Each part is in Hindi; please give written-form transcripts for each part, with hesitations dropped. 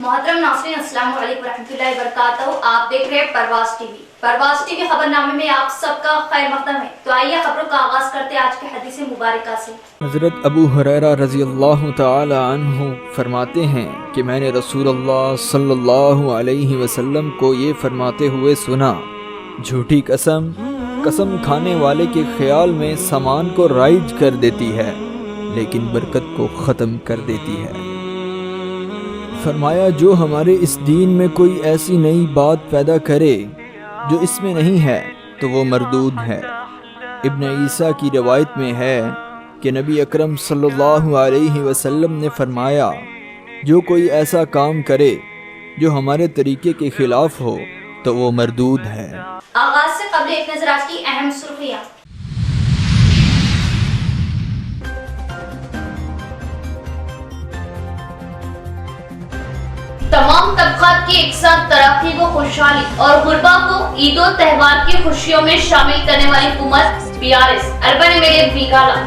मोहतरम नाज़रीन, अस्सलाम वालेकुम रहमतुल्लाहि व बरकातहू। आप देख रहे हैं परवाज़ टीवी। परवाज़ टीवी खबरनामे में आप सबका खैर मक़दम है। तो आइए खबरों का आगाज करते हैं आज के हदीस मुबारका से। हज़रत अबू हुरैरा रज़ियल्लाहु ताला अन्हु फरमाते हैं कि मैंने रसूलुल्लाह सल्लल्लाहु अलैहि वसल्लम को ये फरमाते हुए सुना, झूठी कसम कसम खाने वाले के ख्याल में सामान को राइज कर देती है लेकिन बरकत को ख़त्म कर देती है। फरमाया, जो हमारे इस दीन में कोई ऐसी नई बात पैदा करे जो इसमें नहीं है तो वो मरदूद है। इब्न ईसा की रवायत में है कि नबी अकरम सल्लल्लाहु अलैहि वसल्लम ने फरमाया, जो कोई ऐसा काम करे जो हमारे तरीके के खिलाफ हो तो वो मरदूद है। आगाज से कबल एक नजर आज की अहम सुर्खियां। तमाम तबकात की एक साथ तरक्की व खुशहाली और गुरबा को ईदो त्यौहार की खुशियों में शामिल करने वाली हुकूमत बीआरएस अर्बन एमएलए बिगाला।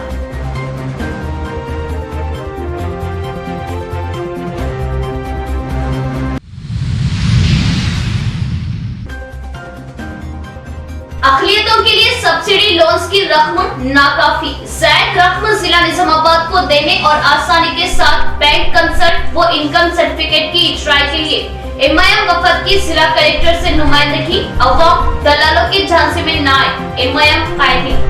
अक़लियतों के लिए सब्सिडी लोन्स की रकम नाकाफी, ज़ायद रकम जिला निजामाबाद को देने और आसानी के साथ बैंक कंसल्ट व इनकम सर्टिफिकेट की इजराई के लिए एमआईएम वफद की जिला कलेक्टर से नुमाइंदगी, अवाम दलालों की झांसे में न आए, एमआईएम कायदे।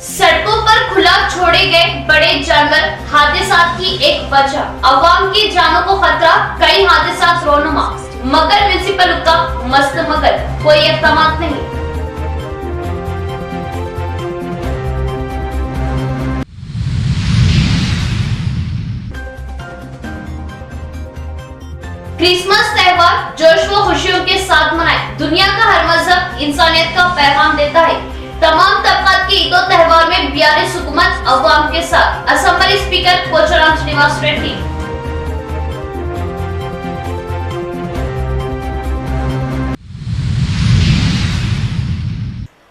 सड़कों पर खुला छोड़े गए बड़े जानवर हादसात की एक वजह, अवाम की जानों को खतरा, कई हादसात रोनुमा, मगर म्युनिसिपल का मस्त मगर कोई इक़दाम नहीं। क्रिसमस त्योहार जोश व खुशियों के साथ मनाए, दुनिया का हर मजहब इंसानियत का पैगाम देता है। तमाम तबकात के ईदो त्यौहार में बीआरएस हुकूमत अवाम के साथ। Assembly speaker Pocharam Srinivas Reddy.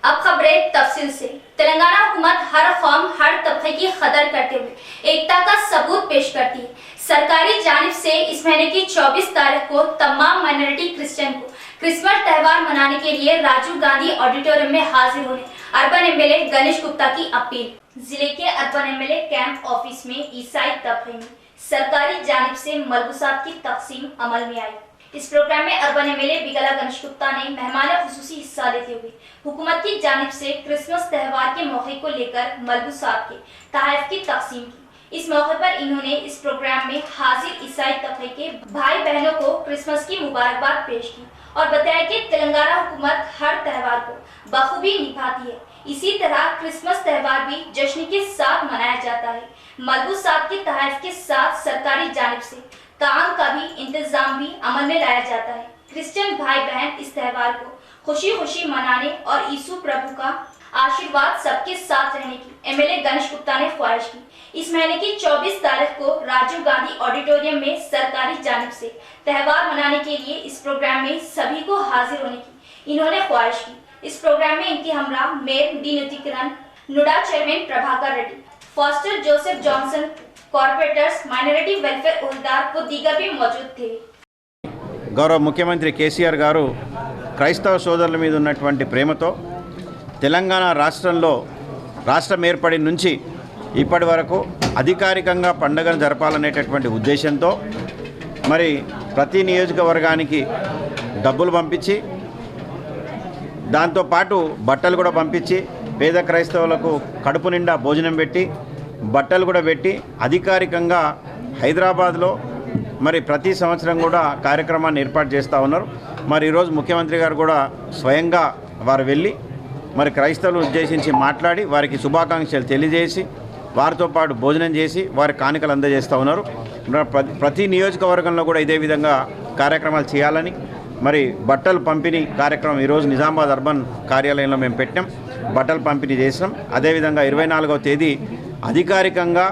अब खबरें तफसील से। तेलंगाना हुकूमत हर कौम हर तबके की कदर करते हुए एकता का सबूत पेश करती है। सरकारी जानिब से इस महीने की 24 तारीख को तमाम माइनॉरिटी क्रिश्चियन को क्रिसमस त्यौहार मनाने के लिए राजीव गांधी ऑडिटोरियम में हाजिर होने अर्बन एमएलए गणेश गुप्ता की अपील। जिले के अर्बन एमएलए कैंप ऑफिस में ईसाई तबके में सरकारी जानिब से मलबूसात की तकसीम अमल में आई। इस प्रोग्राम में अर्बन एमएलए बिगला गणेश गुप्ता ने मेहमान खुसूसी हिस्सा लेते हुए हुकूमत की जानिब से क्रिसमस त्यौहार के मौके को लेकर मलबूसात के तहफ़ की तकसीम की। इस मौके पर इन्होंने इस प्रोग्राम में हाजिर ईसाई तबके के भाई बहनों को क्रिसमस की मुबारकबाद पेश की और बताया कि तेलंगाना हुकूमत हर त्यौहार को बखूबी निभाती है। इसी तरह क्रिसमस त्यौहार भी जश्न के साथ मनाया जाता है। मलबूसात के तहफ़ के साथ सरकारी जानिब से ताम का भी इंतजाम भी अमल में लाया जाता है। क्रिश्चियन भाई बहन इस त्यौहार को खुशी खुशी मनाने और यीशु प्रभु का आशीर्वाद सबके साथ रहने की एमएलए गणेश गुप्ता ने ख्वाहिश की। इस महीने की 24 तारीख को राजीव गांधी ऑडिटोरियम में सरकारी जानिब से त्यौहार मनाने के लिए इस प्रोग्राम में सभी को हाजिर होने की इन्होंने ख्वाहिश की। इस प्रोग्राम में इनके हमरा mayor D Neetu Kiran, NUDA chairman Prabhakar Reddy, Foster Joseph Johnson, corporators, minority welfare उहदेदार व दीगर भी मौजूद थे। गौरव मुख्यमंत्री केसीआर गारू క్రైస్తవ సోదరుల మీద ఉన్నటువంటి ప్రేమతో తెలంగాణ రాష్ట్రంలో రాష్ట్రం ఏర్పడి నుంచి ఇప్పటి వరకు అధికారికంగా పండుగను జరపాలనేటటువంటి ఉద్దేశంతో మరి ప్రతి నియోజకవర్గానికి డబ్బులు పంపించి దాంతోపాటు బట్టలు కూడా పంపించి పేద క్రైస్తవులకు కడుపు నిండా భోజనం పెట్టి బట్టలు కూడా పెట్టి అధికారికంగా హైదరాబాద్లో మరి ప్రతి సంవత్సరం కూడా కార్యక్రమాన్ని ఏర్పాటు చేస్తూ ఉన్నారు। మరి ఈరోజు ముఖ్యమంత్రి గారు కూడా స్వయంగా వారు వెళ్ళి మరి క్రైస్తవులను ఉద్దేశించి మాట్లాడి వారికి శుభాకాంక్షలు తెలియజేసి వారితో పాటు భోజనం చేసి వారి కానుకలు అందజేస్తూ ఉన్నారు। ప్రతి నియోజకవర్గంలో కూడా ఇదే విధంగా కార్యక్రమాలు చేయాలని మరి బట్టలు పంపిణీ కార్యక్రమం ఈరోజు నిజామాబాద్ అర్బన్ కార్యాలయంలో మేము పెట్టాం, బట్టలు పంపిణీ చేసినాం। అదేవిధంగా 24వ తేదీ అధికారికంగా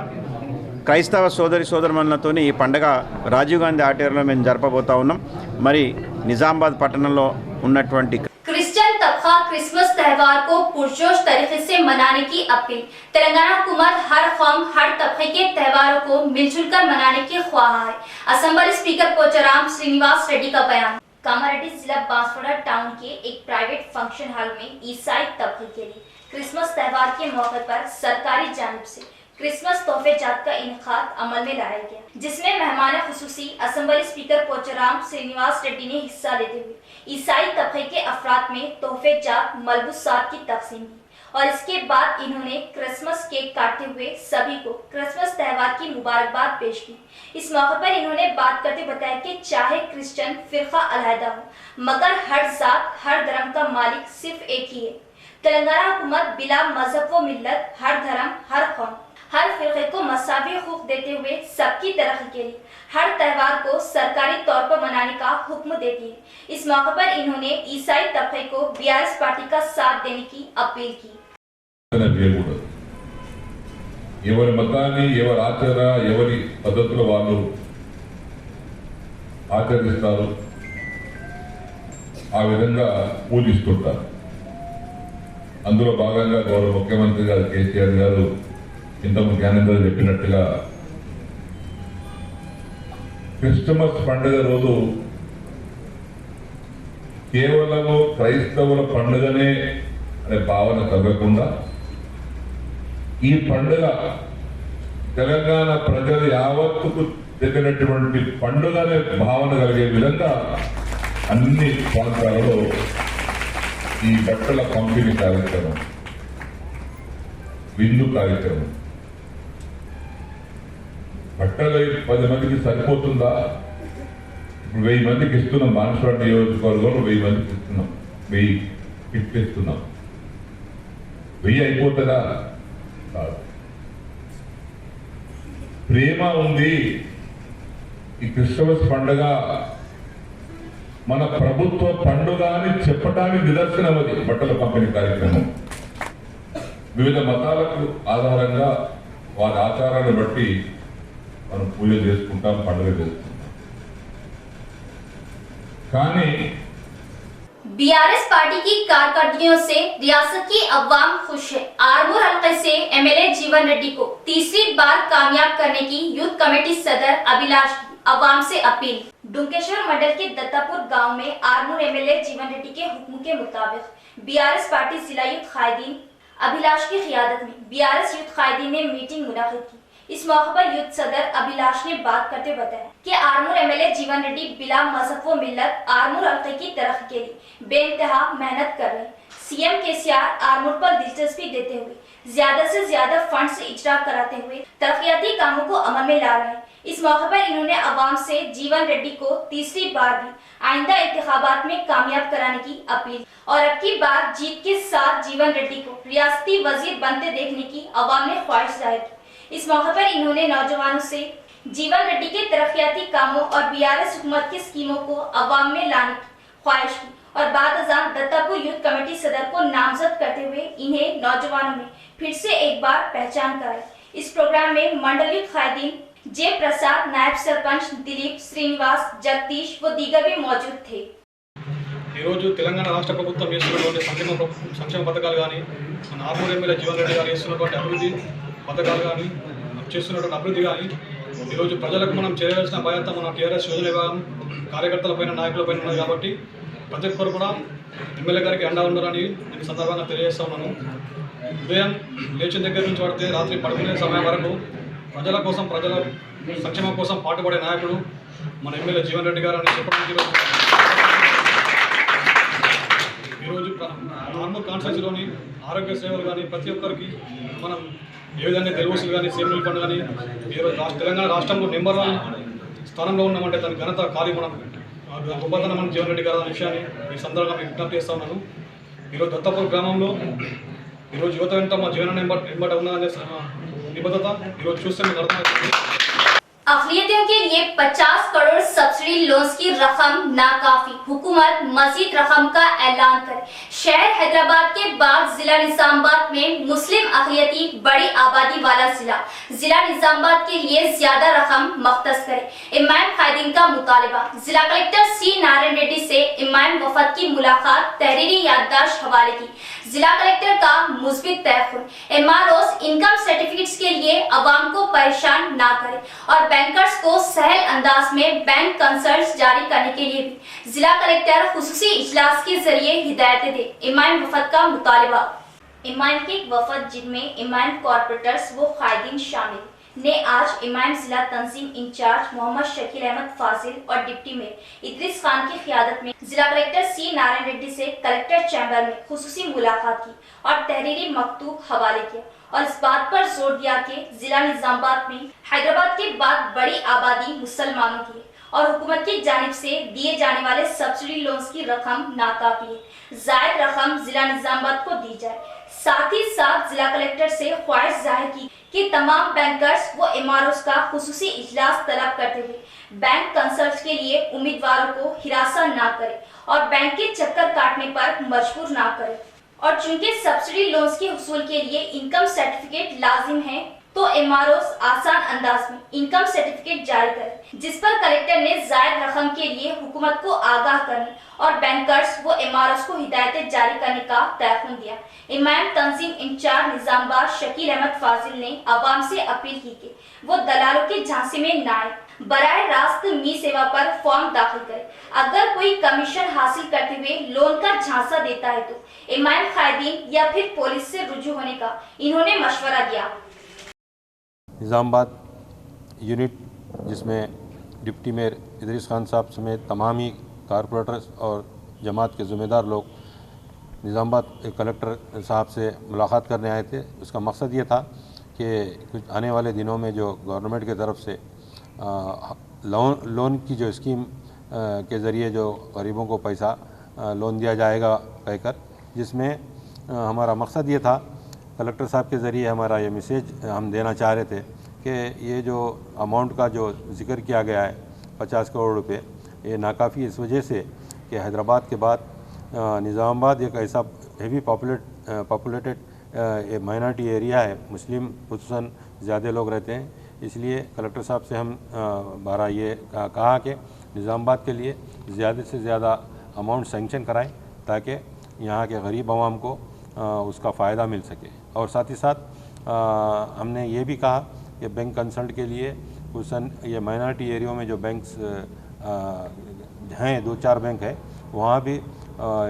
క్రైస్తవ సోదరిమణులతోని ఈ పండుగ రాజీవ్ గాంధీ ఆడిటోరియంలో మేము జరపబోతా ఉన్నాం। మరి నిజామాబాద్ పట్టణంలో ఉన్నటువంటి క్రిస్టియన్ तबका क्रिसमस त्यौहार को पुरजोश तरीके से मनाने की अपील। तेलंगाना हुकूमत हर कौम हर तबके के त्योहारों को मिलजुल कर मनाने की ख्वाह है। असेंबली स्पीकर पोचाराम श्रीनिवास रेड्डी का बयान। कामारेड्डी जिला बांसवाड़ा टाउन के एक प्राइवेट फंक्शन हॉल में ईसाई तबके के लिए क्रिसमस त्यौहार के मौके पर सरकारी जानिब से क्रिसमस तोहफे जात का इनेकाद अमल में लाया गया, जिसमें मेहमान खुसूसी असेंबली स्पीकर पोचाराम श्रीनिवास रेड्डी ने हिस्सा लेते हुए ईसाई तबके के अफराद में तोहफे जात मलबूसात की तकसीम की और इसके बाद इन्होंने क्रिसमस केक काटते हुए सभी को क्रिसमस त्यौहार की मुबारकबाद पेश की। इस मौके पर इन्होंने बात करते बताया कि चाहे क्रिश्चियन फिरका अलहदा हो, मगर हर जात हर धर्म का मालिक सिर्फ एक ही है। तेलंगाना हुकूमत बिला मजहब व मिल्लत हर धर्म हर कौम हर फिरके को मसावी हुकूक देते हुए सबकी तरक्की के लिए हर त्यौहार को सरकारी तौर पर मनाने का हुक्म देती है। इस मौके पर इन्होंने ईसाई तबके को बीआरएस पार्टी का साथ देने की अपील की। ఎవరి మతాన్ని ఎవరి ఆచార ఎవరి పద్ధతులు వాళ్ళు ఆచరిస్తారు, ఆ విధంగా పూజిస్తుంటారు. అందులో భాగంగా గౌరవ ముఖ్యమంత్రి గారు కేసీఆర్ గారు ఇంతకు జ్ఞానేంద్ర చెప్పినట్టుగా క్రిస్టమస్ పండుగ రోజు కేవలము క్రైస్తవుల పండుగనే అనే భావన కలగకుండా ఈ పండుగ తెలంగాణ ప్రజలు యావత్తుకు చెందినటువంటి పండుగ అనే భావన కలిగే విధంగా అన్ని ప్రాంతాలలో ఈ బట్టల పంపిణీ కార్యక్రమం, విందు కార్యక్రమం, బట్టలు 10 మందికి సరిపోతుందా? ఇప్పుడు 1000 మందికి ఇస్తున్నాం. బాన్స్వాడ నియోజకవర్గంలో 1000 మందికి ఇస్తున్నాం, 1000 కిట్లు ఇస్తున్నాం. 1000 అయిపోతుందా? కాదు. ప్రేమ ఉంది. ఈ క్రిస్మస్ పండుగ మన ప్రభుత్వ పండుగ అని చెప్పడానికి నిదర్శనం అది బట్టల పంపిణీ కార్యక్రమం. వివిధ మతాలకు ఆధారంగా వారి ఆచారాన్ని బట్టి మనం పూజ చేసుకుంటాం, పండుగ చేసుకుంటాం. కానీ बीआरएस पार्टी की कारकर्दगियों से रियासत की अवाम खुश है। आरमूर हल्के से एमएलए जीवन रेड्डी को तीसरी बार कामयाब करने की यूथ कमेटी सदर अभिलाष की अवाम से अपील। डुंकेश्वर मंडल के दत्तापुर गांव में आरमूर एमएलए जीवन रेड्डी के हुक्म के मुताबिक बीआरएस पार्टी जिला यूथ कायदीन अभिलाष की क़ियादत में बीआरएस यूथ कायदीन ने मीटिंग मुनाकिद की। इस मौके पर यूथ सदर अभिलाष ने बात करते बताया कि आरमूर एमएलए जीवन रेड्डी बिला मजहब व मिल्लत आरमूर हल्के की तरक्की के लिए बेइंतहा मेहनत कर रहे हैं। सीएम केसीआर आरमूर पर दिलचस्पी देते हुए ज्यादा से ज्यादा फंड से इजरा कराते हुए तरक्याती कामों को अमल में ला रहे हैं। इस मौके पर इन्होंने अवाम से जीवन रेड्डी को तीसरी बार भी आइंदा इंतखाबात में कामयाब कराने की अपील और अब की बार जीत के साथ जीवन रेड्डी को रियासती वजीर बनते देखने की अवाम ने ख्वाहिश जाहिर की। इस मौके पर इन्होंने नौजवानों से जीवन रेड्डी के तरक्याती कामों और बीआरएस हुकूमत की स्कीमों को अवाम में लाने की ख्वाहिश की और बाद अज़ान दत्तापुर यूथ कमेटी सदर को नामजद करते हुए इन्हें नौजवानों में फिर से एक बार पहचान कराई। इस प्रोग्राम में मंडल यूथ कायदीन जे प्रसाद, नायब सरपंच दिलीप, श्रीनिवास, जगदीश व दीगर भी मौजूद थे। ఈరోజు తెలంగాణ రాష్ట్ర ప్రభుత్వం చేస్తున్నటువంటి సంక్షేమ పథకాలు కానీ, మన ఆర్మూర్ ఎమ్మెల్యే జీవన్ రెడ్డి గారు చేస్తున్నటువంటి అభివృద్ధి పథకాలు కానీ, చేస్తున్నటువంటి అభివృద్ధి కానీ ఈరోజు ప్రజలకు మనం చేరవలసిన బాధ్యత మన టీఆర్ఎస్ యోజన విభాగం కార్యకర్తలపైన నాయకులపైన ఉన్నది. కాబట్టి ప్రతి ఒక్కరు కూడా ఎమ్మెల్యే గారికి అండా ఉండాలని నేను సందర్భంగా తెలియజేస్తా ఉన్నాను. ఉదయం లేచిన దగ్గర నుంచి పడితే రాత్రి పడుకునే సమయం వరకు ప్రజల కోసం, ప్రజల సంక్షేమం కోసం పాటుపడే నాయకుడు మన ఎమ్మెల్యే జీవన్ రెడ్డి గారు అని చెప్పడానికి ఈరోజు ఆర్మూర్ కాన్స్టిట్యూన్సీలోని ఆరోగ్య సేవలు కానీ ప్రతి ఒక్కరికి మనం ఏ విధంగా తెలుగుసులు కానీ సేవలు ఫండ్ కానీ ఈరోజు తెలంగాణ రాష్ట్రంలో నెంబర్ 1 స్థానంలో ఉన్నామంటే దాని ఘనత ఖాళీ మనం గొప్పతనం మన జీవన్ రెడ్డి గారు అనే విషయాన్ని ఈ సందర్భంగా మీకు విజ్ఞప్తి చేస్తా ఉన్నాను. ఈరోజు దత్తాపూర్ గ్రామంలో ఈరోజు యువత వెంట మా జీవన నెంబర్ ఉన్నదనే నిబద్ధత ఈరోజు చూస్తే మీకు అర్థమవుతుంది. अक़लियतियों के लिए 50 करोड़ सब्सिडी लोन्स की रकम नाकाफी, हुकूमत मजीद रकम का ऐलान करे। शहर हैदराबाद के बाद जिला निजामाबाद में मुस्लिम अकलियती बड़ी आबादी वाला जिला निजामाबाद के लिए ज्यादा रकम मख्तस करे। इमाम कायदीन का मुतालबा। जिला कलेक्टर सी नारायण रेड्डी से इमाम वफद की मुलाकात, तहरीरी याददाश्त हवाले की। जिला कलेक्टर का मुस्बित तयखुन, एमआरओस इनकम सर्टिफिकेट्स के लिए अवाम को परेशान ना करे और बैंकर्स को सहल अंदाज में बैंक कंसल्ट जारी करने के लिए भी जिला कलेक्टर खुसूसी इजलास के जरिए हिदायतें दे। इमाम वफद का मुतालबा। इमाम के वफद जिनमें इमाम कॉर्पोरेटर्स व कायदीन शामिल ने आज इमाम जिला तंजीम इंचार्ज मोहम्मद शकील अहमद फाजिल और डिप्टी मेयर इद्रिस खान की क़ियादत में जिला कलेक्टर सी नारायण रेड्डी से कलेक्टर चैम्बर में खुसूसी मुलाकात की और तहरीरी मकतूब हवाले किया और इस बात पर जोर दिया कि जिला निजामाबाद में हैदराबाद के बाद बड़ी आबादी मुसलमानों की है और हुकूमत की जानिब से दिए जाने वाले सब्सिडी लोन्स की रकम नाकाफी है। जायद रकम जिला निजामाबाद को दी जाए। साथ ही साथ जिला कलेक्टर से ख्वाहिश जाहिर की कि तमाम बैंकर्स व एमआरओस का खुसूसी इजलास तलब करते हुए बैंक कंसल्ट के लिए उम्मीदवारों को हिरासा ना करे और बैंक के चक्कर काटने पर मजबूर ना करे। और चूंकि सब्सिडी लोन्स के हुसूल के लिए इनकम सर्टिफिकेट लाजिम है तो एमआरओस आसान अंदाज में इनकम सर्टिफिकेट जारी करे, जिस पर कलेक्टर ने जायद रकम के लिए हुकूमत को आगाह करने और बैंकर्स व एमआरओस को हिदायतें जारी करने का तयखुन दिया। इमाम तंजीम इंचार्ज निजामाबाद शकील अहमद फाजिल ने आवाम से अपील की कि वो दलालों के झांसे में ना आए, बराह रास्त मी सेवा पर फॉर्म दाखिल करे। अगर कोई कमीशन हासिल करते हुए लोन का झांसा देता है तो इमाम कायदीन या फिर पुलिस से रुजू होने का इन्होंने मशवरा दिया। निजामाबाद यूनिट जिसमें डिप्टी मेयर इद्रिस खान साहब समेत तमाम ही कारपोरेटर्स और जमात के ज़िम्मेदार लोग निजामाबाद कलेक्टर साहब से मुलाकात करने आए थे। उसका मकसद ये था कि कुछ आने वाले दिनों में जो गवर्नमेंट की तरफ से लोन की जो स्कीम के ज़रिए जो गरीबों को पैसा लोन दिया जाएगा कहकर, जिसमें हमारा मकसद ये था, कलेक्टर साहब के ज़रिए हमारा ये मैसेज हम देना चाह रहे थे कि ये जो अमाउंट का जो जिक्र किया गया है 50 करोड़ रुपए, ये नाकाफ़ी इस वजह से कि हैदराबाद के बाद निज़ामाबाद एक ऐसा हेवी पॉपुलेटेड माइनॉरिटी एरिया है, मुस्लिम खुसूसन ज़्यादा लोग रहते हैं। इसलिए कलेक्टर साहब से हम बारह ये कहा कि निज़ामाबाद के लिए ज़्यादा से ज़्यादा अमाउंट सेंक्शन कराएं ताकि यहाँ के गरीब आवाम को उसका फ़ायदा मिल सके। और साथ ही साथ हमने ये भी कहा कि बैंक कंसल्ट के लिए खुसूसन ये माइनॉरिटी एरियो में जो बैंक्स हैं, 2-4 बैंक है, वहाँ भी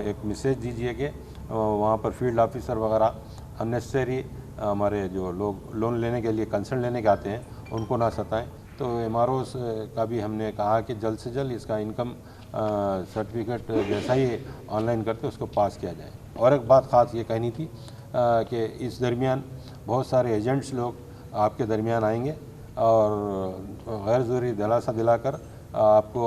एक मैसेज दीजिए कि वहाँ पर फील्ड ऑफिसर वगैरह अननेसेसरी हमारे जो लोग लोन लेने के लिए कंसल्ट लेने के आते हैं उनको ना सताएं। तो एमआरओस का भी हमने कहा कि जल्द से जल्द इसका इनकम सर्टिफिकेट जैसा ही ऑनलाइन करके उसको पास किया जाए। और एक बात ख़ास ये कहनी थी कि इस दरमियान बहुत सारे एजेंट्स लोग आपके दरमियान आएंगे और गैर ज़रूरी दिलासा दिलाकर आपको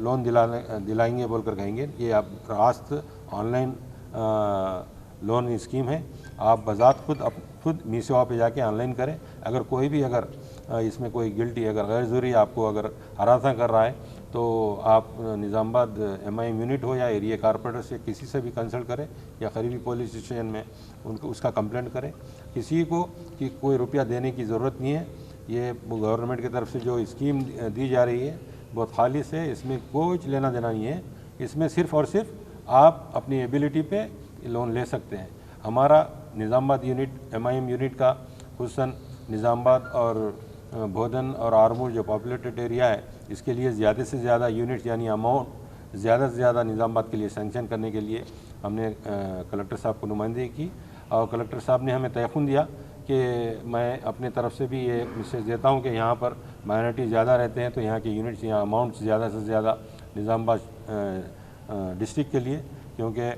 लोन दिलाएंगे बोलकर कहेंगे। ये आप रास्त ऑनलाइन लोन स्कीम है, आप बज़ात खुद मी सेवा पे जाके ऑनलाइन करें। अगर कोई भी इसमें कोई गिल्टी अगर गैर ज़रूरी आपको अगर हरासा कर रहा है तो आप निज़ामाबाद एमआईएम यूनिट हो या एरिया कारपोरेटर से किसी से भी कंसल्ट करें या करीबी पुलिस स्टेशन में उनको उसका कंप्लेंट करें। किसी को कि कोई रुपया देने की ज़रूरत नहीं है। ये गवर्नमेंट की तरफ से जो स्कीम दी जा रही है बहुत खालिस है, इसमें कुछ लेना देना नहीं है। इसमें सिर्फ़ और सिर्फ आप अपनी एबिलिटी पे लोन ले सकते हैं। हमारा निज़ामाबाद यूनिट एमआईएम यूनिट का खुसूसन निज़ामाबाद और भोदन और आरमूर जो पॉपुलेटेड एरिया है, इसके लिए ज़्यादा से ज़्यादा यूनिट यानी अमाउंट ज़्यादा से ज़्यादा निज़ामाबाद के लिए सेंक्शन करने के लिए हमने कलेक्टर साहब को नुमाइंदगी की और कलेक्टर साहब ने हमें तयखुन दिया कि मैं अपने तरफ से भी ये मैसेज देता हूँ कि यहाँ पर माइनॉरिटी ज़्यादा रहते हैं तो यहाँ के यूनिट्स यहाँ अमाउंट ज़्यादा से ज़्यादा निज़ामाबाद डिस्ट्रिक्ट के लिए, क्योंकि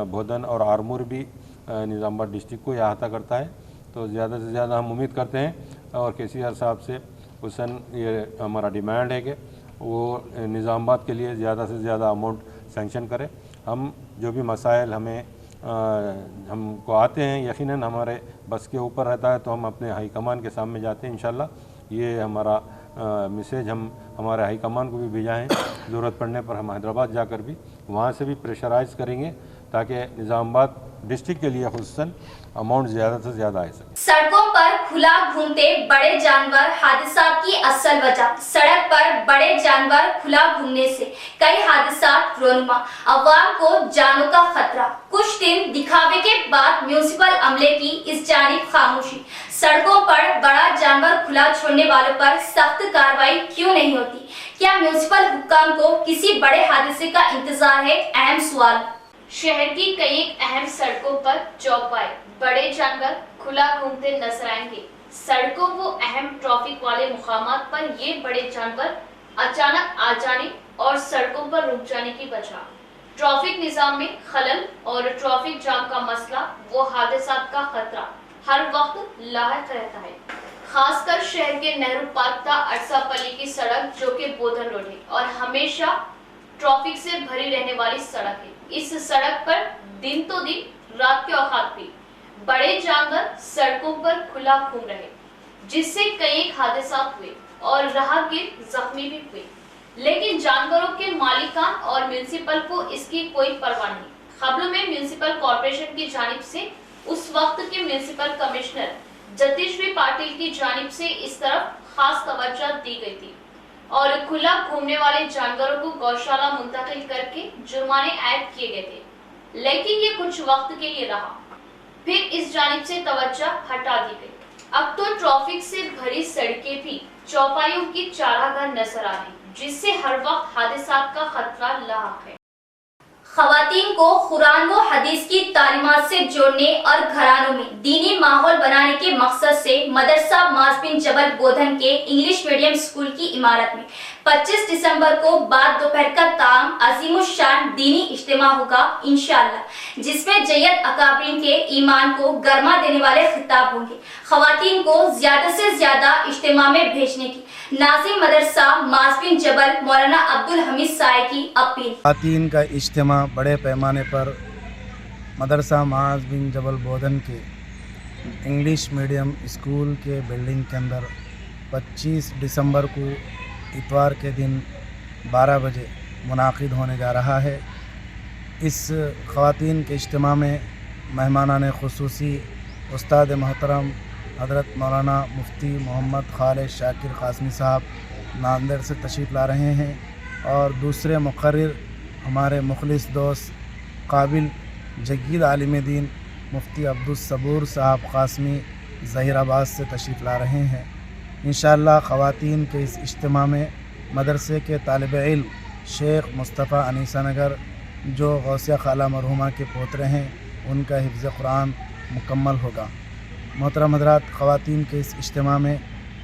भोदन और आरमूर भी निज़ामाबाद डिस्ट्रिक्ट को अहाता करता है। तो ज़्यादा से ज़्यादा हम उम्मीद करते हैं और केसीआर साहब से हुसन ये हमारा डिमांड है कि वो निज़ामाबाद के लिए ज़्यादा से ज़्यादा अमाउंट सेंक्शन करें। हम जो भी मसाइल हमको आते हैं यकीनन हमारे बस के ऊपर रहता है तो हम अपने हाई कमान के सामने जाते हैं। इंशाल्लाह ये हमारा मैसेज हम हमारे हाई कमान को भी भेजाएँ। ज़रूरत पड़ने पर हम हैदराबाद जाकर भी वहाँ से भी प्रेशराइज़ करेंगे ताकि निज़ामाबाद डिस्ट्रिक्ट के लिए खुसूसन अमाउंट ज़्यादा से ज़्यादा आ सके। सड़कों पर खुला घूमते बड़े जानवर हादसा की असल वजह। सड़क पर बड़े जानवर खुला घूमने से कई हादसा रोनुमा, अवाम को जानों का खतरा। कुछ दिन दिखावे के बाद म्यूनिसिपल अमले की इस जानिब खामोशी। सड़कों पर बड़ा जानवर खुला छोड़ने वालों पर सख्त कार्रवाई क्यों नहीं होती? क्या म्यूनिसिपल हुक्काम को किसी बड़े हादसे का इंतजार है? अहम सवाल। शहर की कई अहम सड़कों पर चौपाई बड़े जानवर खुला घूमते नजर आएंगे। सड़कों वो अहम ट्रैफिक वाले मुकामात पर ये बड़े जानवर अचानक आ जाने और सड़कों पर रुक जाने की वजह ट्रैफिक निजाम में खलल और ट्रैफिक जाम का मसला, वो हादसात का खतरा हर वक्त लाहक रहता है। खासकर शहर के नेहरू पार्क का अरसापल्ली की सड़क जो कि बोधन रोड है और हमेशा ट्रैफिक से भरी रहने वाली सड़क है। इस सड़क पर दिन तो दिन रात के औकात भी बड़े जानवर सड़कों पर खुला घूम रहे, जिससे कई हादसा हुए और राहगीर जख्मी भी हुए। लेकिन जानवरों के मालिकान और म्यूनिसिपल को इसकी कोई परवाह नहीं। खबरों में म्यूनिसिपल कॉर्पोरेशन की जानिब से उस वक्त के म्यूनिसिपल कमिश्नर जतीश्री पाटिल की जानिब से इस तरफ खास तवज्जो दी गई थी और खुला घूमने वाले जानवरों को गौशाला मुंतकिल करके जुर्माने आयद किए गए थे। लेकिन ये कुछ वक्त के लिए रहा, फिर इस जानिब से तवज्जो हटा दी गई। अब तो ट्रैफिक से भरी सड़कें भी चौपाइयों की चारागाह नजर आ रही, जिससे हर वक्त हादसात का खतरा लाक है। खवातीन को कुरान व हदीस की तालीमात से जोड़ने और घरानों में दीनी माहौल बनाने के मकसद से मदरसा माज बिन जबल बोधन के इंग्लिश मीडियम स्कूल की इमारत में 25 दिसंबर को बाद दोपहर का ताम अजीमुशान दीनी इज्तिमा होगा इंशाअल्लाह, जिसमें जय्यद अकाबरीन के ईमान को गरमा देने वाले खिताब होंगे। खवातीन को ज्यादा से ज्यादा इज्तिमा में भेजने की नाज़िम मदरसा माज बिन जबल मौलाना अब्दुल हमीद साय की अपील। खवातीन का इज्तिमा बड़े पैमाने पर मदरसा माज बिन जबल बोधन के इंग्लिश मीडियम स्कूल के बिल्डिंग के अंदर 25 दिसंबर को इतवार के दिन 12 बजे मुनाकिद होने जा रहा है। इस खवातीन के इज्तिमा में मेहमानान खुसूसी उस्ताद मोहतरम हज़रत मौलाना मुफ्ती मोहम्मद खालिद शाकिर कासमी साहब नांदेड़ से तशरीफ़ ला रहे हैं और दूसरे मुक़र्रिर हमारे मुखलिस दोस्त काबिल जगीद आलिम दीन मुफ्ती अब्दुल सबूर साहब कासमी ज़हीराबाद से तशरीफ़ ला रहे हैं। इंशाअल्लाह ख़वातीन के इस इज्तिमा में मदरसे के तालिब इल्म शेख मुस्तफ़ा अनीसा नगर जो गौसिया खाला मरहुमा के पोतरे हैं, उनका हिफ्ज़ कुरान मुकम्मल होगा। मोहतरम हज़रात, ख़वातीन के इस इज्तिमा में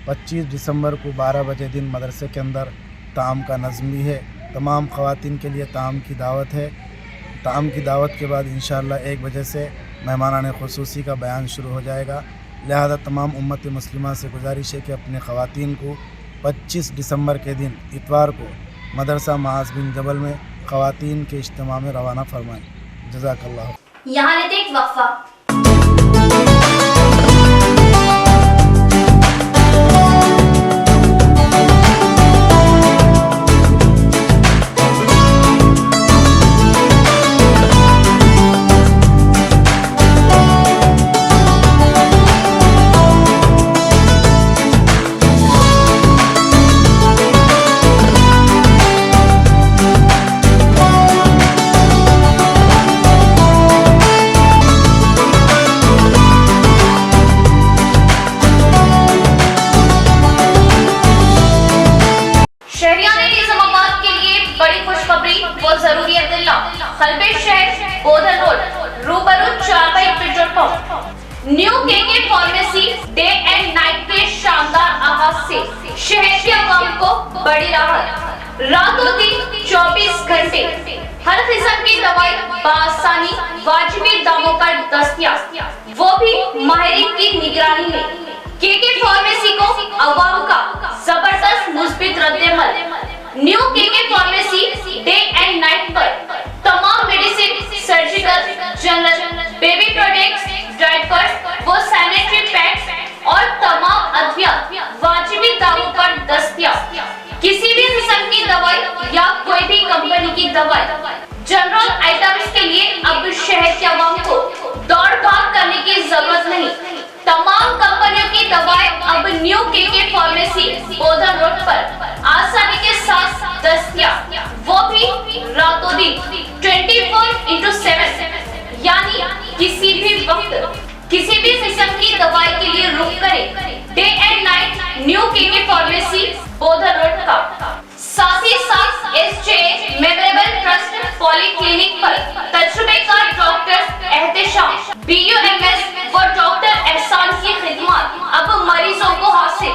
25 दिसंबर को 12 बजे दिन मदरसे के अंदर ताम का नज़्म भी है। तमाम ख़वातीन के लिए ताम की दावत है। ताम की दावत के बाद इंशाअल्लाह 1 बजे से मेहमानान खुसूसी का बयान शुरू हो जाएगा। लिहाजा तमाम उम्मत मुस्लिमा से गुजारिश है कि अपने ख़वातीन को 25 दिसंबर के दिन इतवार को मदरसा माज बिन जबल में ख़वातीन के इज्तिमा में रवाना फरमाएं। जज़ाकल्लाह। यहाँ लेते एक वक्फा। New KK pharmacy day and night के शानदार आगाज से शहर के अवाम को बड़ी राहत। रातों दिन 24 घंटे हर किस्म की दवाई बासानी वाजिबी दामों पर दस्तयाब, वो भी माहिरीन की निगरानी में। केके फार्मेसी को अवाम का जबरदस्त मुस्बित रद्देमल। New KK pharmacy day and night पर तमाम medicine, surgical, general, baby products, diapers, वो सैनिटरी पैड्स और तमाम अद्वियात वाजिबी दामों पर दस्तयाब। किसी भी किस्म की दवाई या कोई भी कंपनी की दवाई, जनरल आइटम्स के लिए अब शहर के अवाम को करने की जरूरत नहीं। तमाम कंपनियों की दवाएं अब new KK pharmacy Bodhan road पर आसानी के साथ दस्तयाब, वो भी रातों दिन 24/7, यानी किसी भी वक्त किसी भी किस्म की दवाई के लिए रुक करें। Day and night new KK pharmacy Bodhan road का। साथ ही साथ एसजे मेमोरेबल ट्रस्ट पॉलीक्लिनिक पर तजुर्बेकार डॉक्टर एहतेशाम, BUMS व डॉक्टर एहसान की खिदमत अब मरीजों को हासिल।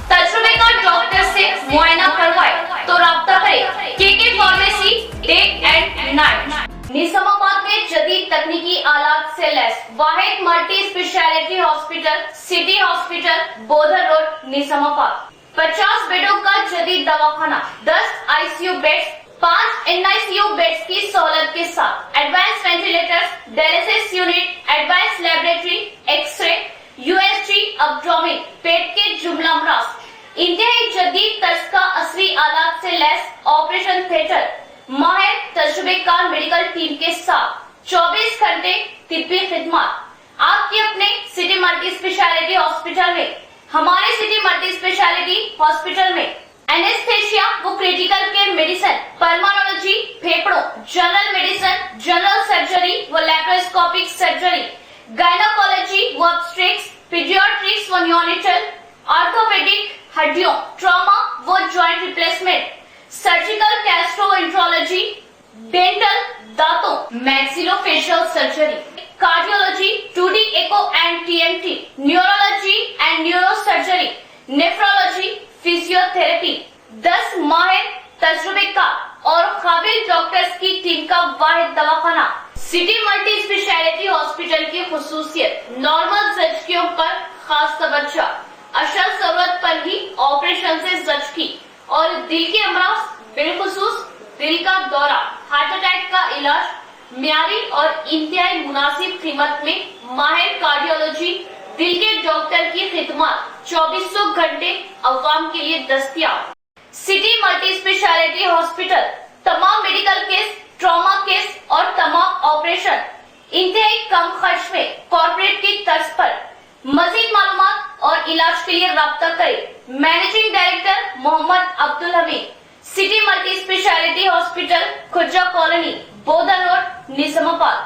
तजुर्बेकार डॉक्टर से मुआयना करवाए तो राब्ता करें KK pharmacy day and night. Nizamabad में जदीद तकनीकी आलात से लैस वाहिद multi speciality hospital city hospital Bodhan road Nizamabad. 50 बेडों का जदीद दवाखाना, 10 ICU बेड्स, 5 NICU बेड्स की सहूलत के साथ advance ventilators, dialysis unit, advance laboratory, x-ray, USG, abdomen, पेट के जुमला अमराज, इंतहाई जदीद तर्ज का असली आलात से लैस ऑपरेशन थिएटर, माहिर तजुर्बेकार मेडिकल टीम के साथ 24 घंटे तिब्बी खिदमत। आपके अपने सिटी मल्टी स्पेशलिटी हॉस्पिटल में। हमारे सिटी मल्टी स्पेशलिटी हॉस्पिटल में एनेस्थेशिया व क्रिटिकल केयर मेडिसिन, पल्मोनोलॉजी, फेफड़ों, जनरल मेडिसिन, जनरल सर्जरी व लैप्रोस्कोपिक सर्जरी, गायनोकोलॉजी व ऑब्स्टेट्रिक्स, पीडियाट्रिक्स व न्यूनेटल, ऑर्थोपेडिक, हड्डियों, ट्रॉमा व joint replacement, surgical gastroenterology, dental, दांतों, maxillofacial surgery, cardiology, 2D echo and TMT, neurology and neurosurgery, nephrology, physiotherapy, 10 माहिर तजुर्बेकार और काबिल डॉक्टर्स की टीम का वाहिद दवाखाना। सिटी मल्टी स्पेशलिटी हॉस्पिटल की खुसूसियत, नॉर्मल जख्मियों पर खास तवज्जो, अशल जरूरत पर ही ऑपरेशन से जख्मी और दिल के अमराज, बिलखुसूस दिल का दौरा, हार्ट अटैक का इलाज म्यारी और इंतहाई मुनासिब कीमत में माहिर कार्डियोलॉजी, दिल के डॉक्टर की खिदमत 2400 घंटे अवाम के लिए दस्तयाब। सिटी मल्टी स्पेशलिटी हॉस्पिटल तमाम मेडिकल केस, ट्रॉमा केस और तमाम ऑपरेशन इंतहाई कम खर्च में कॉर्पोरेट की तर्ज पर। मजीद मालूमात और इलाज के लिए राब्ता करें managing director Mohammed Abdul Hameed, city multi speciality hospital, Khurja colony, Bodhan road, Nizamabad.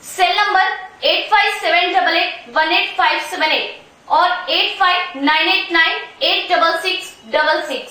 Cell number 8578818578 और 8598986666।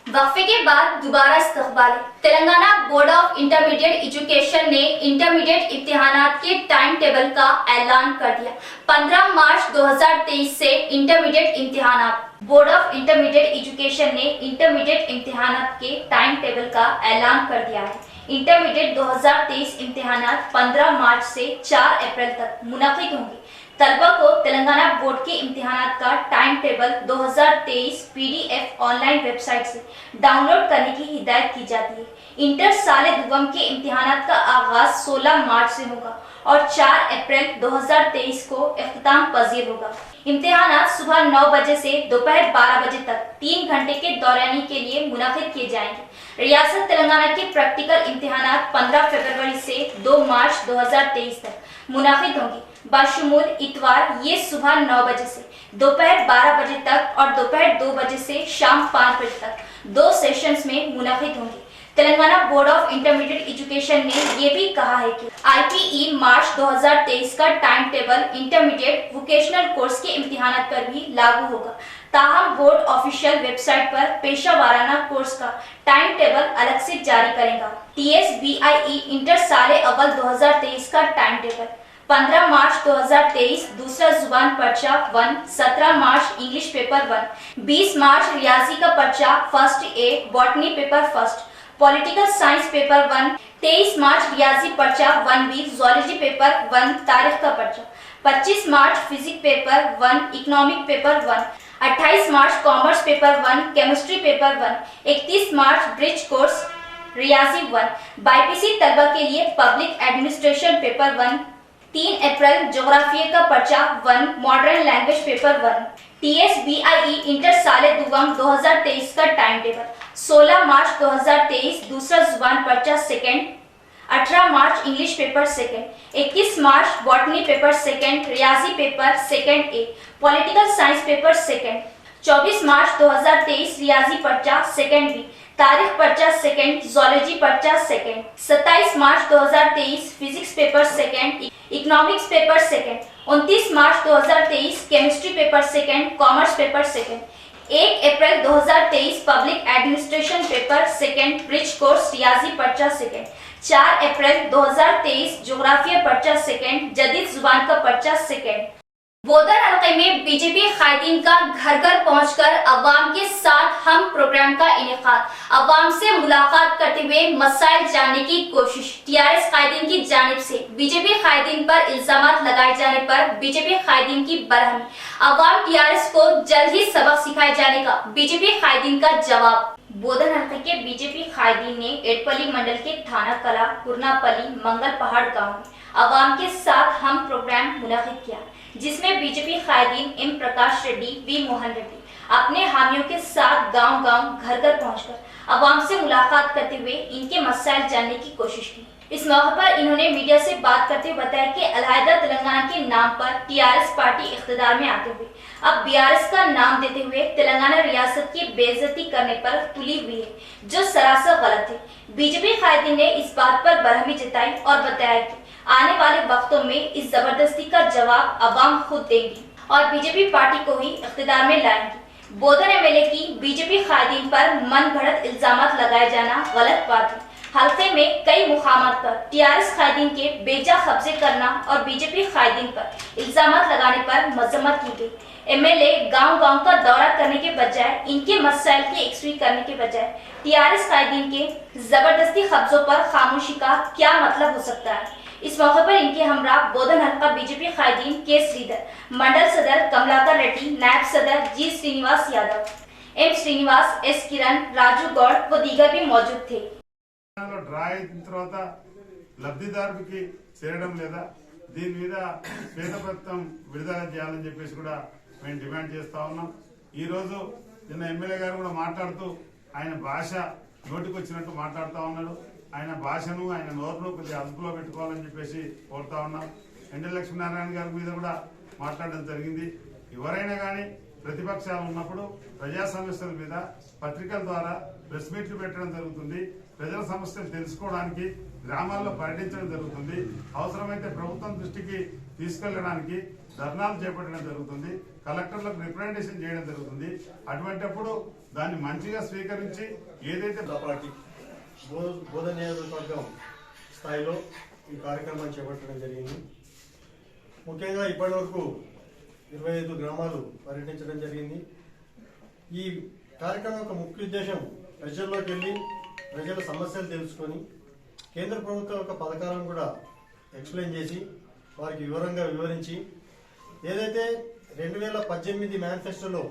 वक्फे के बाद दोबारा इस्तकबाल। Telangana board of intermediate education ने इंटरमीडिएट इम्तिहानात के टाइम टेबल का ऐलान कर दिया। 15 मार्च 2023 से इंटरमीडिएट इम्तिहानात। बोर्ड ऑफ इंटरमीडिएट एजुकेशन ने इंटरमीडिएट इम्तिहानात के टाइम टेबल का ऐलान कर दिया है। इंटरमीडिएट 2023 इम्तिहानात 15 मार्च से 4 अप्रैल तक मुनाकिद होंगे। तलबा को तेलंगाना बोर्ड के इम्तिहानात का time table 2023 PDF online website से डाउनलोड करने की हिदायत की जाती है। इंटर साले दुवम के इम्तिहानात का आगाज 16 मार्च से होगा और 4 अप्रैल 2023 को इख्तिताम पजीर होगा। इम्तिहानात सुबह 9 बजे से दोपहर 12 बजे तक 3 घंटे के दौरानी के लिए मुनाकिद किए जाएंगे। रियासत तेलंगाना के प्रैक्टिकल इम्तिहानात 15 फरवरी से 2 मार्च 2023 तक मुनाकिद होंगे। बाशुमूल इतवार ये सुबह 9 बजे से दोपहर 12 बजे तक और दोपहर 2 बजे से शाम 5 बजे तक 2 सेशंस में मुनाकिद होंगे। Telangana board of intermediate education ने ये भी कहा है कि IPE मार्च 2023 का time table intermediate vocational course के इम्तिहानात पर भी लागू होगा। ताहम बोर्ड ऑफिशियल वेबसाइट पर पेशा वाराना कोर्स का टाइम टेबल अलग से जारी करेगा। TSBIE इंटर साले अव्वल 2023 का टाइम टेबल 15 मार्च 2023 दूसरा जुबान पर्चा 1, 17 मार्च इंग्लिश पेपर 1, 20 मार्च रियाजी का पर्चा first A, botany paper first, political science paper 1, 23 मार्च रियाजी पर्चा 1B, जूलॉजी पेपर 1, तारीख का पर्चा 25 मार्च फिजिक्स पेपर 1, इकोनॉमिक पेपर 1, 28 मार्च कॉमर्स पेपर 1, केमिस्ट्री पेपर 1, 31 मार्च ब्रिज कोर्स रियाजी 1, BPC तलबा के लिए पब्लिक एडमिनिस्ट्रेशन पेपर 1, 3 अप्रैल ज्योग्राफी का पर्चा 1, modern language paper 1, TSBIE inter साले दुवम 2023 का टाइम टेबल 16 मार्च 2023 दूसरा जुबान पर्चा second, 18 March English paper second, 21 March botany paper second, रियाजी paper second A, political science paper second, 24 March 2023 रियाजी पर्चा सेकंड बी, तारीख पर्चा सेकंड, जोलॉजी पर्चा second, 27 March 2023 physics paper second, economics paper second, 29 March 2023 chemistry paper second, commerce paper second, 1 April 2023 public administration paper second, bridge course रियाजी पर्चा सेकंड, 4 अप्रैल 2023 ज्योग्राफिया पर्चा सेकंड, जदीद जुबान का पर्चा सेकंड। बोधन हल्के में बीजेपी कायदीन का घर घर पहुंचकर अवाम के साथ हम प्रोग्राम का इनेकाद, अवाम से मुलाकात करते हुए मसाइल जानने की कोशिश। टीआरएस कायदीन की जानिब से बीजेपी कायदीन पर इल्जामात लगाए जाने पर बीजेपी कायदीन की बरहमी, अवाम टीआरएस को जल्द ही सबक सिखाए जाने का बीजेपी कायदीन का जवाब। बोधन हल्के के बीजेपी कायदीन ने एडपल्ली मंडल के थाना कला, कुरनापल्ली, मंगल पहाड़ गाँव में अवाम के साथ हम प्रोग्राम मुनाकिद किया, जिसमें बीजेपी कायदीन एम प्रकाश रेड्डी, वी मोहन रेड्डी अपने हामियों के साथ गांव-गांव, घर-घर पहुंचकर अवाम से मुलाकात करते हुए इनके मसाइल जानने की कोशिश की। इस मौके पर इन्होंने मीडिया से बात करते हुए बताया कि अलहदा तेलंगाना के नाम पर टीआरएस पार्टी इख्तिदार में आते हुए अब बीआरएस का नाम देते हुए तेलंगाना रियासत की बेइज्जती करने पर तुली हुई है, जो सरासर गलत है। बीजेपी कायदीन ने इस बात पर बरहमी जताई और बताया कि आने वाले वक्तों में इस जबरदस्ती का जवाब अवाम खुद देंगी और बीजेपी पार्टी को ही इख्तिदार में लाएंगी। बोधन एमएलए की बीजेपी कायदीन पर मन घड़त इल्जामात लगाए जाना गलत बात है। हल्के में कई मुकामात पर टीआरएस कायदीन के बेजा कब्जे करना और बीजेपी कायदीन पर इल्जामात लगाने पर मजम्मत की गई। एमएलए गांव-गांव का दौरा करने के बजाय, इनके मसाइल की एक्सवी करने के बजाय टीआरएस कायदीन के जबरदस्ती कब्जों पर खामोशी का क्या मतलब हो सकता है। इस मौके पर इनके हमरा बोधन हल्का बीजेपी कायदीन के श्रीधर, मंडल सदर कमलाकर रेड्डी, नायब सदर जी श्रीनिवास यादव, एम श्रीनिवास, एस किरण, राजू गौड़ व दीगर भी मौजूद थे। డ్రా అయిన తర్వాత లబ్ధిదారుడికి చేరడం లేదా దీని మీద శ్వేతపత్రం విడుదల చేయాలని చెప్పేసి కూడా మేము డిమాండ్ చేస్తా ఉన్నాం। ఈ రోజు నిన్న ఎమ్మెల్యే గారు కూడా మాట్లాడుతూ ఆయన భాష నోటికొచ్చినట్టు మాట్లాడుతూ ఉన్నాడు। ఆయన భాషను, ఆయన నోరును కొద్దిగా అదుపులో పెట్టుకోవాలని చెప్పేసి కోరుతా ఉన్నాం। ఎండల లక్ష్మీనారాయణ గారి మీద కూడా మాట్లాడడం జరిగింది। ఎవరైనా కానీ ప్రతిపక్షాలు ఉన్నప్పుడు ప్రజా సమస్యల మీద పత్రికల ద్వారా ప్రెస్ మీట్లు పెట్టడం జరుగుతుంది। ప్రజల సమస్యలు తెలుసుకోవడానికి గ్రామాల్లో పర్యటించడం జరుగుతుంది। అవసరమైతే ప్రభుత్వం దృష్టికి తీసుకెళ్లడానికి ధర్నాలు చేపట్టడం జరుగుతుంది, కలెక్టర్లకు రిప్రజెంటేషన్ చేయడం జరుగుతుంది। అటువంటిప్పుడు దాన్ని మంచిగా స్వీకరించి ఏదైతే పార్టీ బోధన నియోజకవర్గం స్థాయిలో ఈ కార్యక్రమాన్ని చేపట్టడం జరిగింది। ముఖ్యంగా ఇప్పటి వరకు 25 గ్రామాలు పర్యటించడం జరిగింది। ఈ కార్యక్రమం యొక్క ముఖ్య ఉద్దేశం ప్రజల్లోకి వెళ్ళి ప్రజల సమస్యలు తెలుసుకొని కేంద్ర ప్రభుత్వం యొక్క పథకాలను కూడా ఎక్స్ప్లెయిన్ చేసి వారికి వివరంగా వివరించి ఏదైతే 2018 మేనిఫెస్టోలో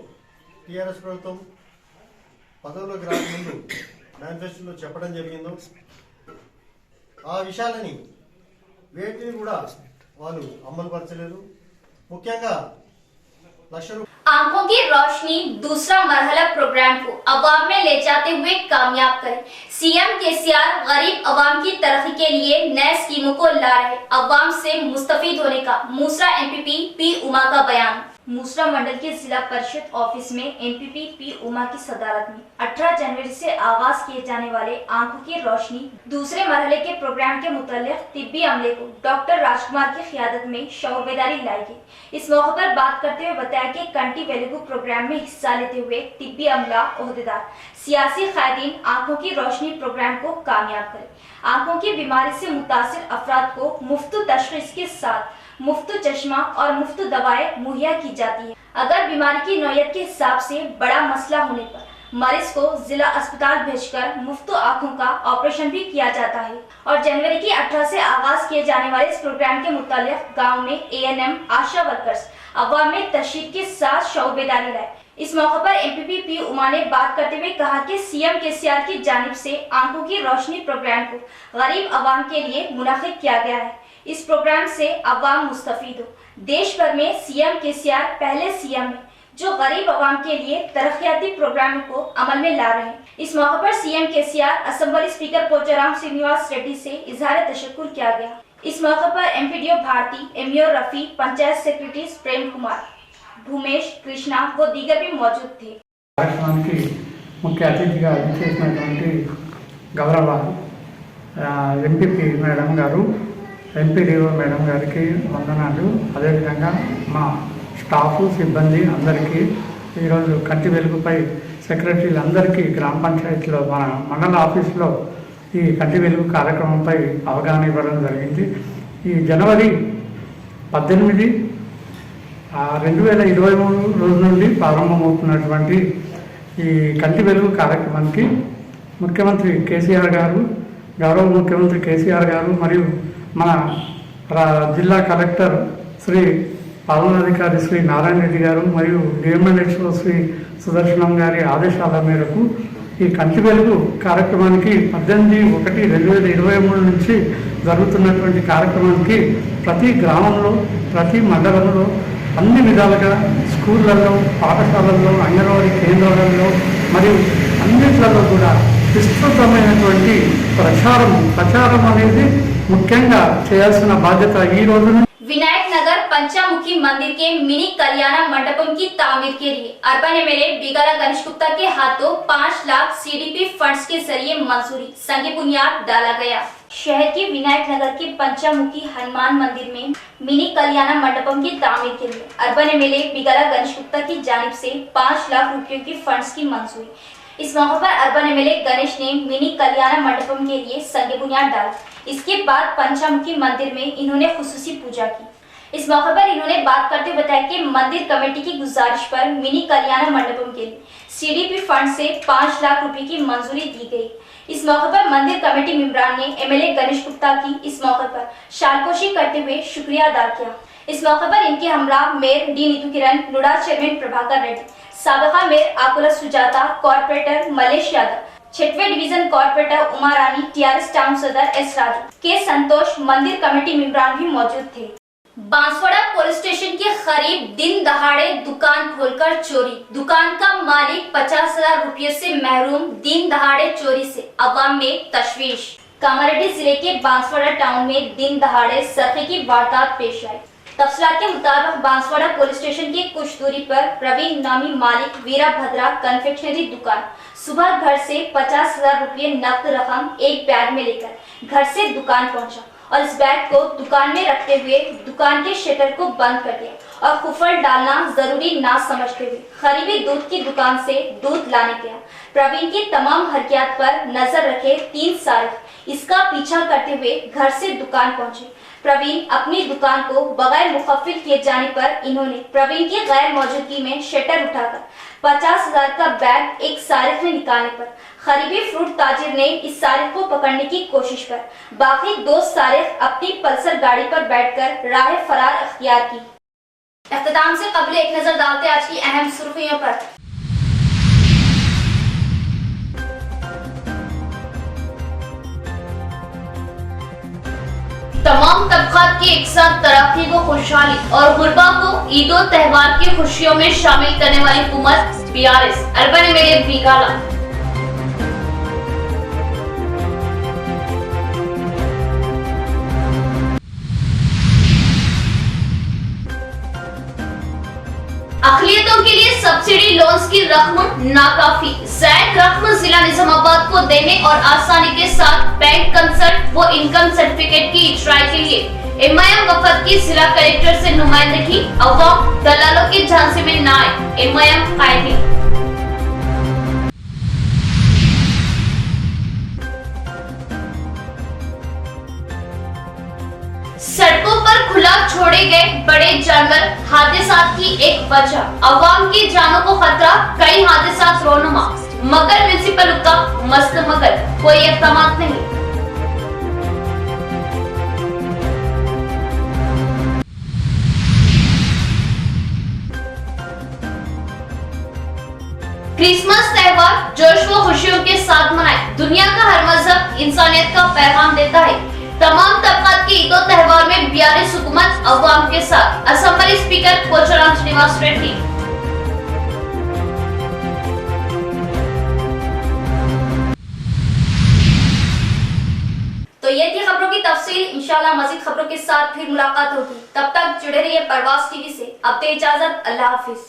టీఆర్ఎస్ ప్రభుత్వం పదవిలోకి రాకముందు మేనిఫెస్టోలో చెప్పడం జరిగిందో ఆ విషయాలని వేటిని కూడా వాళ్ళు అమలు పరచలేదు। ముఖ్యంగా आंखों की रोशनी दूसरा मरहला प्रोग्राम को अवाम में ले जाते हुए कामयाब करें। सीएम केसीआर गरीब अवाम की तरक्की के लिए नए स्कीमों को ला रहे, अवाम से मुस्तफीद होने का मूसरा एमपीपी पी उमा का बयान। मूसरा मंडल के जिला परिषद ऑफिस में एमपीपी पी उमा की सदारत में 18 जनवरी से आगाज किए जाने वाले आंखों की रोशनी दूसरे मरहले के प्रोग्राम के मुतालिक तिब्बी अमले को डॉक्टर राजकुमार की क़ियादत में शऊर बेदारी लाई गई। इस मौके पर बात करते हुए बताया कि कंटी वेलुगु प्रोग्राम में हिस्सा लेते हुए तिब्बी अमला, ओहदेदार, सियासी कायदीन आंखों की रोशनी प्रोग्राम को कामयाब करें। आंखों की बीमारी से मुतासिर अफराद को मुफ्त तशखीस के साथ मुफ्त चश्मा और मुफ्त दवाएं मुहैया की जाती है। अगर बीमारी की नौयत के हिसाब से बड़ा मसला होने पर मरीज को जिला अस्पताल भेजकर मुफ्त आंखों का ऑपरेशन भी किया जाता है। और जनवरी की 18 से आगाज किए जाने वाले इस प्रोग्राम के मुतालिक गाँव में एएनएम, आशा वर्कर्स अवाम में तशरीफ के साथ शऊर बेदारी लाए। इस मौके पर एमपीपी पी उमा ने बात करते हुए कहा कि सीएम केसीआर की जानिब से आंखों की रोशनी प्रोग्राम को गरीब अवाम के लिए मुनाकिद किया गया है। इस प्रोग्राम से अवाम मुस्तफीद हो। देश भर में सीएम केसीआर पहले सीएम है जो गरीब अवाम के लिए तरक्याती प्रोग्राम को अमल में ला रहे हैं। इस मौके पर CM KCR, assembly speaker Pocharam Srinivas Reddy से इजहार तशक्कुर किया गया। इस मौके पर MPDO Bharti, MEO Rafi, panchayat secretary Prem Kumar, Bhumesh, Krishna व दीगर भी मौजूद थे। కార్యక్రమానికి ముఖ్య అతిథిగా విచ్చేసినటువంటి గౌరవ ఎంపీపీ మేడం గారు, ఎంపీడీఓ మేడం గారికి వందనాలు. అదేవిధంగా మా స్టాఫ్ సిబ్బంది అందరికీ ఈరోజు కంటి వెలుగుపై సెక్రటరీలందరికీ గ్రామ పంచాయతీలో మన మండల ఆఫీసులో ఈ కంటి వెలుగు కార్యక్రమంపై అవగాహన ఇవ్వడం జరిగింది. ఈ జనవరి 18, 2023 రోజు నుండి ప్రారంభమవుతున్నటువంటి ఈ కంటి వెలుగు కార్యక్రమానికి ముఖ్యమంత్రి కేసీఆర్ గారు, గౌరవ ముఖ్యమంత్రి కేసీఆర్ గారు మరియు మన జిల్లా కలెక్టర్ శ్రీ పాలనాధికారి శ్రీ నారాయణ రెడ్డి గారు మరియు డిఎంఎన్హెచ్ఓ శ్రీ సుదర్శనం గారి ఆదేశాల మేరకు ఈ కంటి వెలుగు కార్యక్రమానికి 18/1/2023 నుంచి జరుగుతున్నటువంటి కార్యక్రమానికి ప్రతి గ్రామంలో, ప్రతి మండలంలో అన్ని విధాలుగా స్కూళ్ళల్లో, పాఠశాలల్లో, అంగన్వాడీ కేంద్రాలలో మరియు అన్నిట్లలో కూడా విస్తృతమైనటువంటి ప్రచారం అనేది ముఖ్యంగా చేయాల్సిన బాధ్యత ఈ రోజు. विनायक नगर पंचामुखी मंदिर के मिनी कल्याणा मंडपम की तामीर के लिए अर्बन एमएलए बिगाला गणेश गुप्ता के हाथों 5 लाख सीडीपी फंड्स के जरिए मंजूरी संग बुनियाद डाला गया। शहर के विनायक नगर के पंचामुखी हनुमान मंदिर में मिनी कल्याणा मंडपम की तामीर के लिए अर्बन एमएलए बिगाला गणेश गुप्ता की जानिब से 5 लाख रुपयों की फंड्स की मंजूरी। इस मौके पर अर्बन एमएलए गणेश ने मिनी कल्याणा मंडपम के लिए संग बुनियाद डाला। इसके बाद पंचामुखी मंदिर में इन्होंने खुसूसी पूजा की। इस मौके पर इन्होंने बात करते हुए बताया कि मंदिर कमेटी की गुजारिश पर मिनी कल्याणा मंडपम के लिए सीडीपी फंड से 5 लाख रुपए की मंजूरी दी गई। इस मौके पर मंदिर कमेटी मेंबरान ने एमएलए गणेश गुप्ता की इस मौके पर शालपोशी करते हुए शुक्रिया अदा किया। इस मौके पर इनके हमरा मेयर डी नीतू किरण, लुड़ा चेयरमैन प्रभाकर रेड्डी, साबका मेयर आकुला सुजाता, कॉर्पोरेटर मलेश यादव, 6वें division corporator Uma Rani, TRS town सदर एस राजू, के संतोष, मंदिर कमेटी मेंबरान भी मौजूद थे। बांसवाड़ा पुलिस स्टेशन के करीब दिन दहाड़े दुकान खोलकर चोरी। दुकान का मालिक 50,000 रुपये से महरूम। दिन दहाड़े चोरी से अवाम में तशवीश। कामारेड्डी जिले के बांसवाड़ा टाउन में दिन दहाड़े सरके की वारदात पेश आई। तफसीलात के मुताबिक बांसवाड़ा पुलिस स्टेशन के कुछ दूरी पर प्रवीण नामी मालिक वीरभद्रा कन्फेक्शनरी दुकान सुबह घर से 50,000 रुपये नकद रकम एक बैग में लेकर घर से दुकान पहुंचा और इस बैग को दुकान में रखते हुए दुकान के शटर को बंद कर दिया और कुफल डालना जरूरी ना समझते हुए करीबी दूध की दुकान से दूध लाने गया। प्रवीण की तमाम हरकत पर नजर रखे 3 सारिक इसका पीछा करते हुए घर से दुकान पहुंचे। प्रवीण अपनी दुकान को बगैर मुखफिल किए जाने पर इन्होंने प्रवीण की गैर मौजूदगी में शटर उठाकर 50,000 का बैग एक सारिक ने निकालने पर करीबी फ्रूट ताजिर ने इस सारिक को पकड़ने की कोशिश कर बाकी 2 सारिक अपनी पल्सर गाड़ी पर बैठकर राह फरार अख्तियार की। इख्तिताम से कबल एक नजर डालते आज की अहम सुर्खियों पर। तमाम तबकात की एक साथ तरक्की व खुशहाली और गुरबा को ईदो त्योहार की खुशियों में शामिल करने वाली हुकूमत बीआरएस अर्बन एमएलए बिगाला। अक़लियतों के लिए सब्सिडी लोन्स की रकम नाकाफी। ज़ायद रकम जिला निजामाबाद को देने और आसानी के साथ बैंक कंसल्ट व इनकम सर्टिफिकेट की इजराई के लिए एमआईएम वफद की जिला कलेक्टर से नुमाइंदगी। अवाम दलालों के झांसे में न आए, एमआईएम कायदे। सड़कों पर खुला छोड़े गए बड़े जानवर हादसात की एक वजह। अवाम की जानों को खतरा, कई हादसात रोनुमा। मगर म्युनिसिपल का मस्त मगर कोई इक़दाम नहीं। क्रिसमस त्योहार जोश व खुशियों के साथ मनाए। दुनिया का हर मजहब इंसानियत का पैगाम देता है। तमाम तबकात के ईदो त्योहार में बीआरएस हुकूमत अवाम के साथ। Assembly speaker Pocharam Srinivas Reddy. नाज़रीन, इंशाल्लाह मज़ीद खबरों के साथ फिर मुलाकात होगी। तब तक जुड़े रहिए प्रवास टीवी से। अब दे इजाजत, अल्लाह हाफिज।